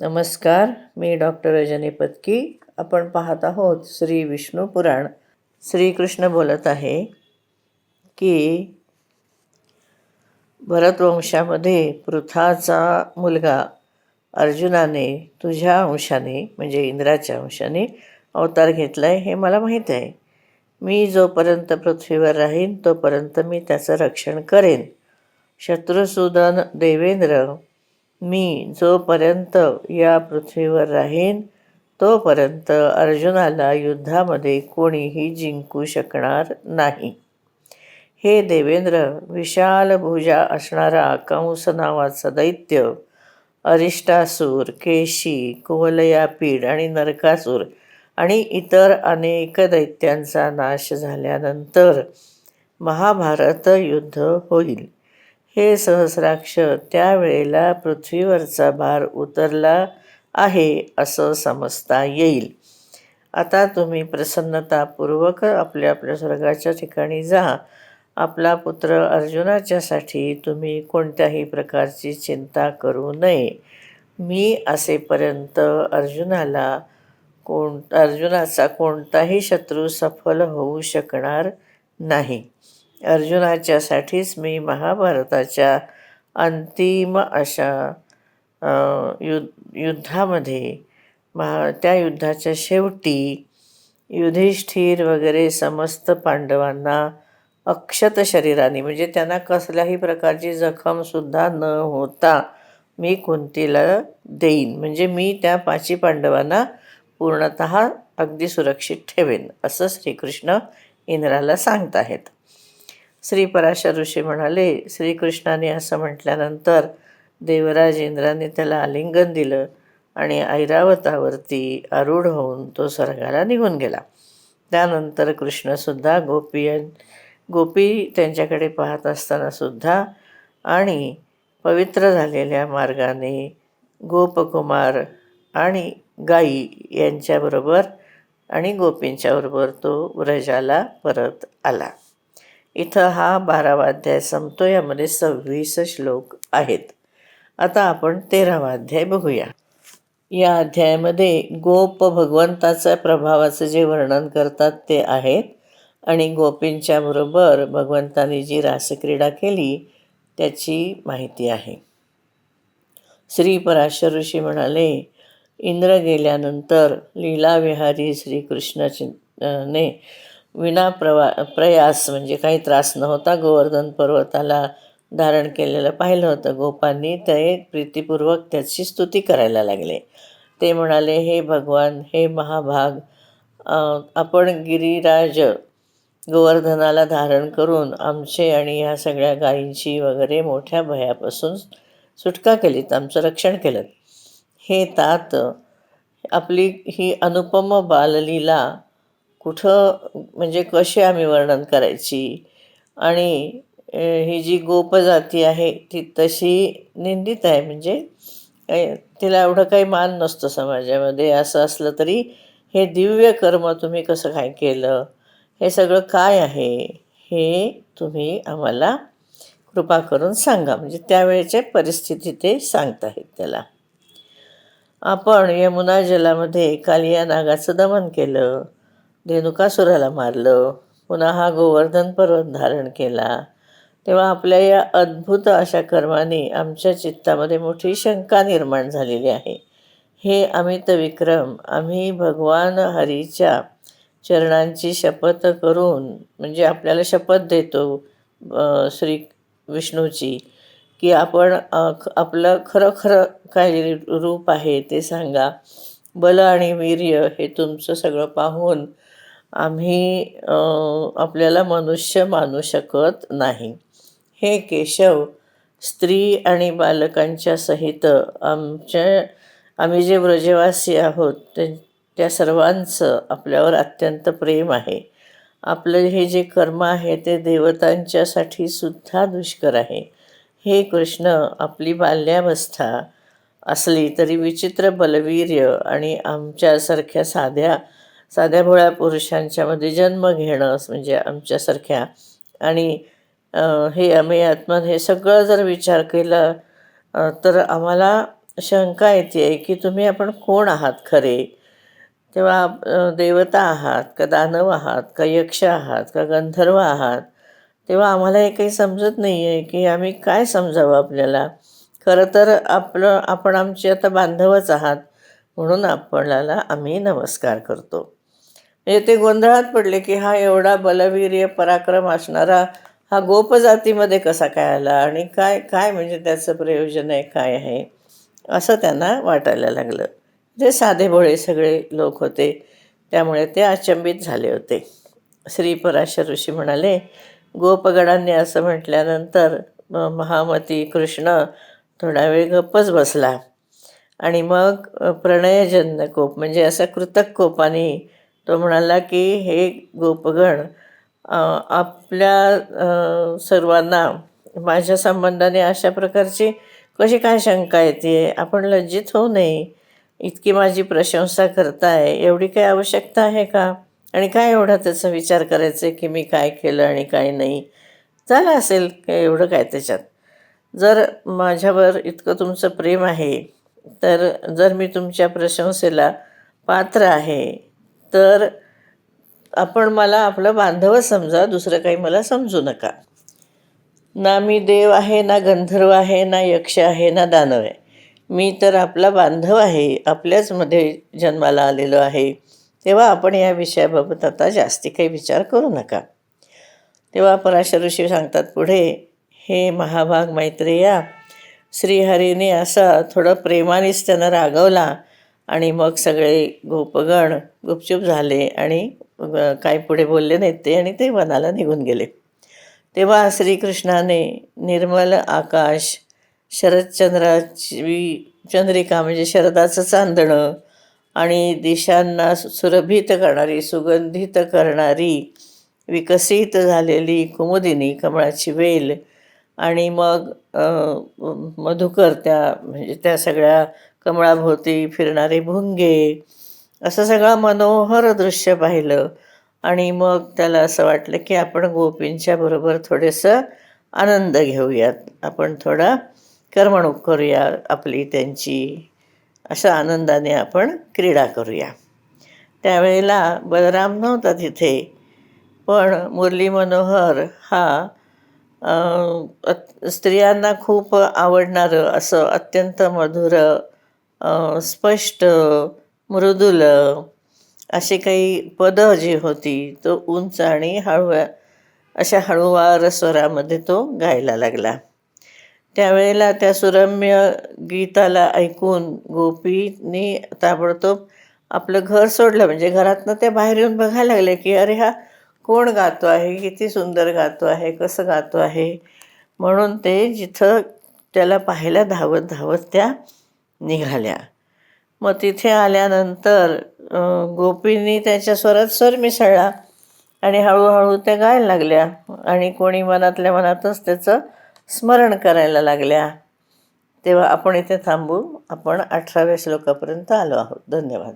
नमस्कार. मी डॉक्टर रजनी पत्की. आपण पाहत आहोत श्री विष्णू पुराण. श्रीकृष्ण बोलत आहे की भरतवंशामध्ये पृथाचा मुलगा अर्जुनाने तुझ्या अंशाने म्हणजे इंद्राच्या अंशाने अवतार घेतला आहे हे मला माहीत आहे. मी जोपर्यंत पृथ्वीवर राहीन तोपर्यंत मी त्याचं रक्षण करेन. शत्रुसूदन देवेंद्र, मी जोपर्यंत या पृथ्वीवर राहीन तोपर्यंत अर्जुनाला युद्धामध्ये कोणीही जिंकू शकणार नाही. हे देवेंद्र, विशाल भुजा असणारा कंस नावाचा दैत्य, अरिष्टासूर, केशी, कुवलयापीड आणि नरकासूर आणि इतर अनेक दैत्यांचा नाश झाल्यानंतर महाभारत युद्ध होईल. हे सहस्राक्ष, त्यावेळेला पृथ्वीवरचा भार उतरला आहे असं समजता येईल. आता तुम्ही प्रसन्नतापूर्वक आपल्या आपल्या स्वर्गाच्या ठिकाणी जा. आपला पुत्र अर्जुनाच्यासाठी तुम्ही कोणत्याही प्रकारची चिंता करू नये. मी असेपर्यंत अर्जुनाचा कोणताही शत्रू सफल होऊ शकणार नाही. अर्जुनाच्यासाठीच मी महाभारताच्या अंतिम अशा युद्धामध्ये त्या युद्धाच्या शेवटी युधिष्ठिर वगैरे समस्त पांडवांना अक्षत शरीराने म्हणजे त्यांना कसल्याही प्रकारची जखमसुद्धा न होता मी कुंतीला देईन. म्हणजे मी त्या 5 पांडवांना पूर्णत अगदी सुरक्षित ठेवेन असं श्रीकृष्ण इंद्राला सांगत आहेत. श्री पराशर ऋषी म्हणाले, श्रीकृष्णाने असं म्हटल्यानंतर देवराज इंद्राने त्याला आलिंगन दिलं आणि ऐरावतावरती आरूढ होऊन तो स्वर्गाला निघून गेला. त्यानंतर कृष्णसुद्धा गोपी त्यांच्याकडे पाहत असतानासुद्धा आणि पवित्र झालेल्या मार्गाने गोपकुमार आणि गायी यांच्याबरोबर आणि गोपींच्याबरोबर तो व्रजाला परत आला. इथं हा 12वा अध्याय संपतो. यामध्ये 26 श्लोक आहेत. आता आपण 13वा अध्याय बघूया. या अध्यायामध्ये गोप भगवंताच्या प्रभावाचं जे वर्णन करतात ते आहेत आणि गोपींच्या बरोबर भगवंताने जी रासक्रीडा केली त्याची माहिती आहे. श्री पराशर ऋषी म्हणाले, इंद्र गेल्यानंतर लीलाविहारी श्रीकृष्णाने प्रयास म्हणजे काही त्रास न होता गोवर्धन पर्वताला धारण केलेलं पाहिलं होतं. गोपांनी ते प्रीतिपूर्वक त्याची स्तुती करायला लागले. ते म्हणाले, हे भगवान, हे महाभाग, आपण गिरिराज गोवर्धनाला धारण करून आमचे आणि ह्या सगळ्या गायींची वगैरे मोठ्या भयापासून सुटका केलीत, आमचं रक्षण केलं. हे तात, आपली ही अनुपम बाललीला कुठं म्हणजे कशी आम्ही वर्णन करायची. आणि ही जी गोपजाती आहे ती तशी निंदित आहे. म्हणजे तिला एवढं काही मान नसतो समाजामध्ये. असं असलं तरी हे दिव्य कर्म तुम्ही कसं काय केलं, हे सगळं काय आहे हे तुम्ही आम्हाला कृपा करून सांगा. म्हणजे त्यावेळेच्या परिस्थिती ते सांगत आहेत त्याला. आपण यमुना जलामध्ये कालिया नागाचं दमन केलं, धेनुकासुराला मारलं, पुन्हा हा गोवर्धन पर्वत धारण केला. तेव्हा आपल्या या अद्भुत अशा कर्माने आमच्या चित्तामध्ये मोठी शंका निर्माण झालेली आहे. हे अमित विक्रम, आम्ही भगवान हरीच्या चरणांची शपथ करून म्हणजे आपल्याला शपथ देतो श्री विष्णूची की आपण आपलं खरं काय रूप आहे ते सांगा. बल आणि वीर्य हे तुमचं सगळं पाहून आम्ही आपल्याला मनुष्य मानू शकत नाही. हे केशव, स्त्री आणि बालकांच्या सहित आम्ही जे व्रजवासी आहोत त्या सर्वांचं आपल्यावर अत्यंत प्रेम आहे. आपलं हे जे कर्म आहे ते देवतांच्यासाठी सुद्धा दुष्कर आहे. हे कृष्ण, आपली बाल्यावस्था असली तरी विचित्र बलवीर्य आणि आमच्यासारख्या साध्या भोळ्या पुरुषांच्यामध्ये जन्म घेणं म्हणजे आमच्यासारख्या आणि हे आम्ही आत्मन हे सगळं जर विचार केला तर आम्हाला शंका येते की आपण कोण आहात खरे. तेव्हा देवता आहात का दानव आहात का यक्ष आहात का गंधर्व आहात. तेव्हा आम्हाला हे काही समजत नाही आहे की आम्ही काय समजावं आपल्याला. खरं तर आपण आमचे आता बांधवच आहात, म्हणून आपल्याला आम्ही नमस्कार करतो. म्हणजे ते गोंधळात पडले की हा एवढा बलवीर्य पराक्रम असणारा हा गोपजातीमध्ये कसा काय आला आणि काय काय म्हणजे त्याचं प्रयोजन आहे, काय आहे, असं त्यांना वाटायला लागलं. जे साधेभोळे सगळे लोक होते, त्यामुळे ते अचंबित झाले होते. श्री पराशर ऋषी म्हणाले, गोपगणांनी असं म्हटल्यानंतर महामती कृष्ण थोडा वेळ गप्पच बसला आणि मग प्रणयजन्य कोप म्हणजे असा कृतक कोपाने तो म्हणाला की हे गोपगण, आपल्या सर्वांना माझ्या संबंधाने अशा प्रकारची कशी काय शंका येते. आपण लज्जित होऊ नये. इतकी माझी प्रशंसा करताय, एवढी काही आवश्यकता आहे का. आणि काय एवढा त्याचा विचार करायचा आहे की मी काय केलं आणि काय नाही. झालं असेल काय एवढं काय त्याच्यात. जर माझ्यावर इतकं तुमचं प्रेम आहे, तर जर मी तुमच्या प्रशंसेला पात्र आहे, तर आपण मला आपलं बांधवच समजा, दुसरं काही मला समजू नका. ना मी देव आहे, ना गंधर्व आहे, ना यक्ष आहे, ना दानव आहे. मी तर आपला बांधव आहे, आपल्याचमध्ये जन्माला आलेलो आहे. तेव्हा आपण या विषयाबाबत आता जास्ती काही विचार करू नका. तेव्हा पराशर ऋषी सांगतात पुढे, हे महाभाग मैत्रेया, श्रीहरीने असा थोडं प्रेमानेच त्यांना रागवला आणि मग सगळे गोपगण गुपचूप झाले आणि काही पुढे बोलले नाहीत ते, आणि ते वनाला निघून गेले. तेव्हा श्रीकृष्णाने निर्मल आकाश, चंद्रिका म्हणजे शरदाचं चांदणं आणि दिशांना सुरभित करणारी, सुगंधित करणारी, विकसित झालेली कुमुदिनी कमळाची वेल आणि मग मधुकर म्हणजे त्या सगळ्या कमळाभोवती फिरणारे भुंगे, असं सगळं मनोहर दृश्य पाहिलं. आणि मग त्याला असं वाटलं की आपण गोपींच्या बरोबर थोडंसं आनंद घेऊयात, आपण थोडा करमणूक करूया आपली त्यांची, अशा आनंदाने आपण क्रीडा करूया. त्यावेळेला बलराम नव्हता तिथे, पण मुरली मनोहर हा स्त्रियांना खूप आवडणारं असं अत्यंत मधुर, स्पष्ट, मृदुल अशी काही पदं जी होती, तो उंच आणि अशा हळूवार स्वरामध्ये तो गायला लागला. त्यावेळेला त्या सुरम्य गीताला ऐकून गोपींनी ताबडतोब आपलं घर सोडलं. म्हणजे घरातनं ते बाहेर येऊन बघायला लागले की अरे हा कोण गातो आहे, किती सुंदर गातो आहे, कसं गातो आहे. म्हणून ते जिथं त्याला पाहायला धावत धावत त्या निघाल्या. मग तिथे आल्यानंतर गोपींनी त्याच्या स्वरात स्वर मिसळला आणि हळूहळू त्या गायला लागल्या आणि कोणी मनातल्या मनातच त्याचं स्मरण करायला लागल्या. तेव्हा आपण इथे थांबू. आपण 18व्या श्लोकापर्यंत आलो आहोत. धन्यवाद.